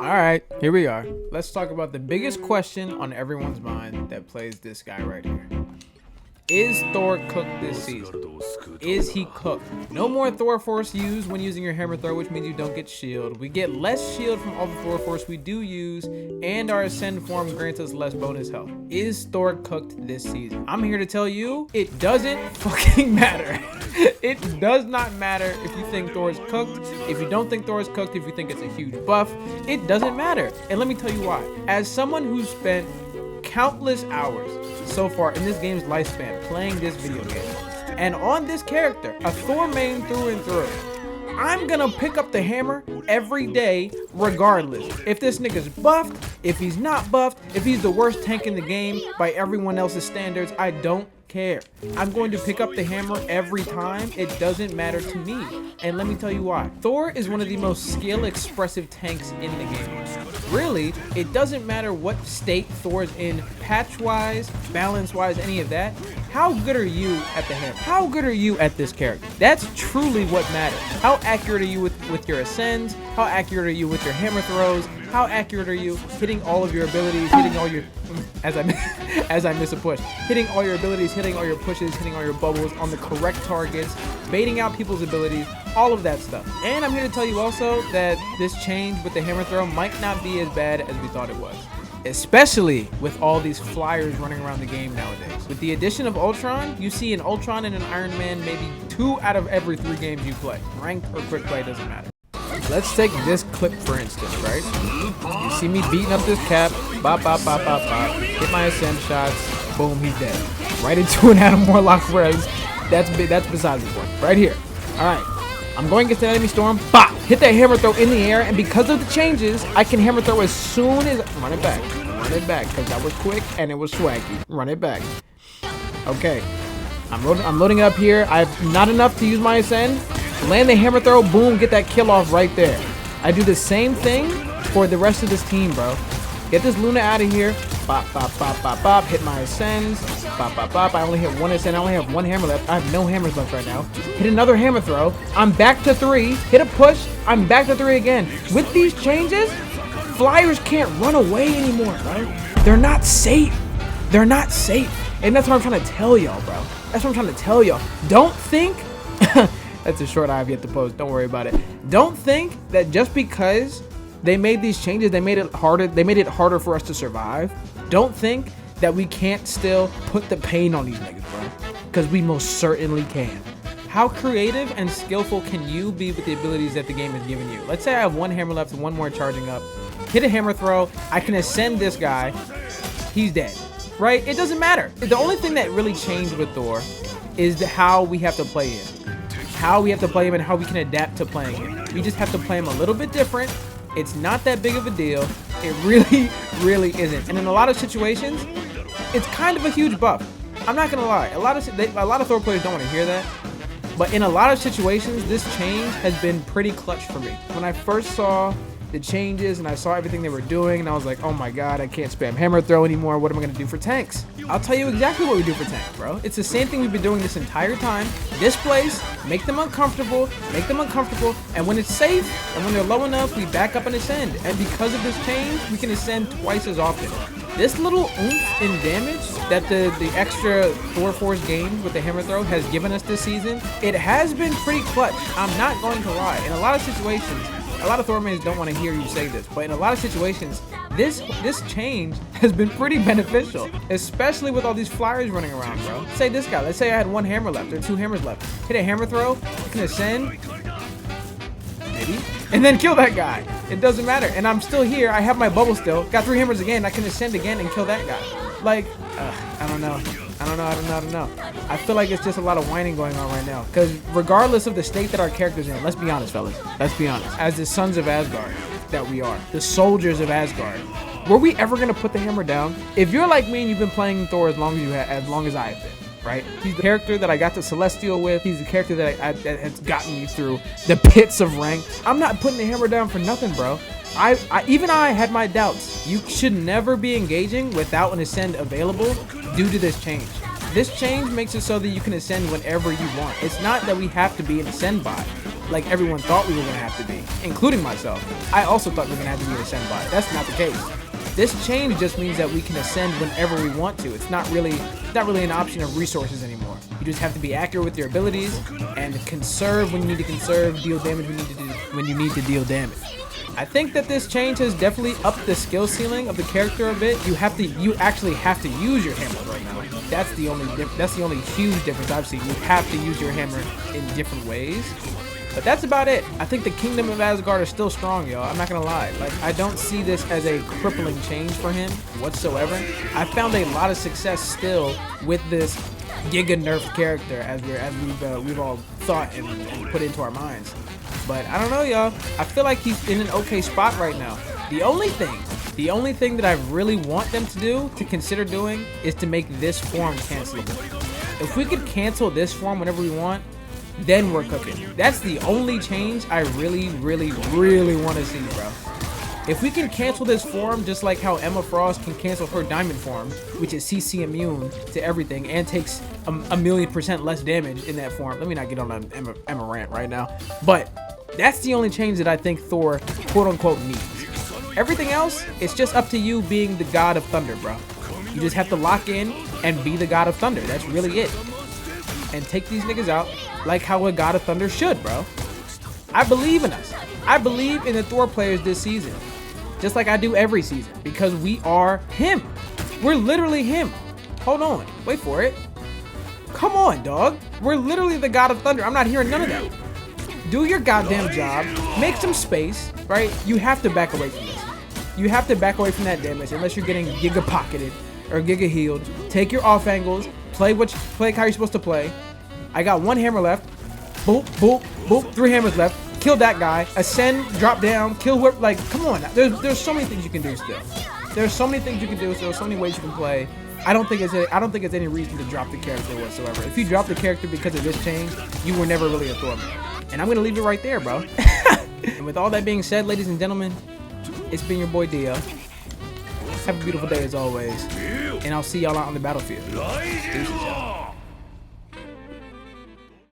Alright, here we are. Let's talk about the biggest question on everyone's mind that plays this guy right here. Is Thor cooked this season? Is he cooked? No more Thor Force used when using your hammer throw, which means you don't get shield. We get less shield from all the Thor Force we do use, and our Ascend form grants us less bonus health. Is Thor cooked this season? I'm here to tell you, it doesn't fucking matter. It does not matter if you think Thor is cooked, if you don't think Thor is cooked, if you think it's a huge buff. It doesn't matter. And let me tell you why. As someone who's spent countless hours so far in this game's lifespan playing this video game, and on this character, a Thor main through and through, I'm gonna pick up the hammer every day regardless. If this nigga's buffed, if he's not buffed, if he's the worst tank in the game by everyone else's standards, I don't care. I'm going to pick up the hammer every time. It doesn't matter to me. And let me tell you why. Thor is one of the most skill expressive tanks in the game. Really, it doesn't matter what state Thor's in, patch wise, balance wise, any of that. How good are you at the hammer? How good are you at this character? That's truly what matters. How accurate are you with your ascends? How accurate are you with your hammer throws? How accurate are you hitting all of your abilities, hitting all your, as I miss a push, hitting all your abilities, hitting all your pushes, hitting all your bubbles on the correct targets, baiting out people's abilities, all of that stuff. And I'm here to tell you also that this change with the hammer throw might not be as bad as we thought it was. Especially with all these flyers running around the game nowadays. With the addition of Ultron, you see an Ultron and an Iron Man maybe 2 out of every 3 games you play. Ranked or quick play, doesn't matter. Let's take this clip for instance, right? You see me beating up this cap, bop, bop, bop, bop, bop, hit my ascend shots, boom, he's dead. Right into an Adam Warlock res. That's besides the point. Right here. Alright. I'm going against the enemy storm, bop! Hit that hammer throw in the air, and because of the changes, I can hammer throw as soon as run it back, because that was quick and it was swaggy. Run it back. Okay. I'm loading it up here. I have not enough to use my ascend. Land the hammer throw, boom, get that kill off right there. I do the same thing for the rest of this team, bro. Get this Luna out of here. Bop, bop, bop, bop, bop. Hit my ascends. Bop, bop, bop. I only hit one ascend. I only have 1 hammer left. I have no hammers left right now. Hit another hammer throw. I'm back to 3. Hit a push. I'm back to 3 again. With these changes, flyers can't run away anymore, bro. They're not safe. They're not safe. And that's what I'm trying to tell y'all, bro. That's what I'm trying to tell y'all. Don't think... That's a short I have yet to post. Don't worry about it. Don't think that just because they made these changes, they made it harder for us to survive. Don't think that we can't still put the pain on these niggas, bro. Because we most certainly can. How creative and skillful can you be with the abilities that the game has given you? Let's say I have 1 hammer left and 1 more charging up. Hit a hammer throw. I can ascend this guy. He's dead. Right? It doesn't matter. The only thing that really changed with Thor is how we have to play him. How we have to play him and how we can adapt to playing him. We just have to play him a little bit different. It's not that big of a deal. It really isn't. And in a lot of situations, it's kind of a huge buff. I'm not gonna lie. A lot of Thor players don't want to hear that. But in a lot of situations, this change has been pretty clutch for me. When I first saw the changes and I saw everything they were doing, and I was like, oh my god, I can't spam hammer throw anymore. What am I gonna do for tanks? I'll tell you exactly what we do for tanks, bro. It's the same thing we've been doing this entire time. Displace, make them uncomfortable, and when it's safe and when they're low enough, we back up and ascend. And because of this change, we can ascend twice as often. This little oomph in damage that the extra Thor Force gained with the hammer throw has given us this season, it has been pretty clutch. I'm not going to lie. In a lot of situations, a lot of Thor mains don't want to hear you say this, but in a lot of situations, this change has been pretty beneficial, especially with all these flyers running around, bro. Say this guy, let's say I had 1 hammer left or 2 hammers left. Hit a hammer throw, I can ascend, maybe, and then kill that guy. It doesn't matter, and I'm still here. I have my bubble still. Got 3 hammers again. I can ascend again and kill that guy. Like, I don't know. I feel like it's just a lot of whining going on right now. Because regardless of the state that our character's in, let's be honest, fellas. Let's be honest. As the sons of Asgard that we are, the soldiers of Asgard, were we ever gonna put the hammer down? If you're like me and you've been playing Thor as long as I have been, right? He's the character that I got to Celestial with. He's the character that that has gotten me through the pits of rank. I'm not putting the hammer down for nothing, bro. Even I had my doubts. You should never be engaging without an ascend available due to this change. This change makes it so that you can ascend whenever you want. It's not that we have to be an ascend bot. like everyone thought we were going to have to be, including myself. I also thought we were going to have to be an Ascend bot. That's not the case. This change just means that we can ascend whenever we want to. It's not really an option of resources anymore. You just have to be accurate with your abilities and conserve when you need to conserve, deal damage when you need to deal damage. I think that this change has definitely upped the skill ceiling of the character a bit. You actually have to use your hammer right now. That's the only huge difference I've seen. You have to use your hammer in different ways. But that's about it. I think the Kingdom of Asgard is still strong, y'all. I'm not gonna lie. Like, I don't see this as a crippling change for him whatsoever. I found a lot of success still with this giga nerfed character as we've all thought and put into our minds. But I don't know, y'all. I feel like he's in an okay spot right now. The only thing that I really want them to do, to consider doing, is to make this form cancelable. If we could cancel this form whenever we want, then we're cooking. That's the only change I really want to see, bro. If we can cancel this form just like how Emma Frost can cancel her diamond form, which is CC immune to everything and takes a 1,000,000% less damage in that form. Let me not get on an Emma rant right now. But that's the only change that I think Thor quote unquote needs. Everything else, it's just up to you being the god of thunder, bro. You just have to lock in and be the god of thunder. That's really it. And take these niggas out like how a god of thunder should, bro. I believe in us. I believe in the Thor players this season. Just like I do every season. Because we are him. We're literally him. Hold on. Wait for it. Come on, dog. We're literally the god of thunder. I'm not hearing none of that. Do your goddamn job. Make some space, right? You have to back away from this. You have to back away from that damage unless you're getting giga pocketed or giga healed. Take your off angles. Play how you're supposed to play. I got one hammer left. Boop, boop, boop. 3 hammers left. Kill that guy. Ascend, drop down, kill whoever. Like, come on. There's so many things you can do still. There's so many things you can do. So there's so many ways you can play. I don't think it's any reason to drop the character whatsoever. If you drop the character because of this change, you were never really a Thor man. And I'm gonna leave it right there, bro. And with all that being said, ladies and gentlemen, it's been your boy Dio. Have a beautiful day as always, and I'll see y'all out on the battlefield. Deuces, y'all.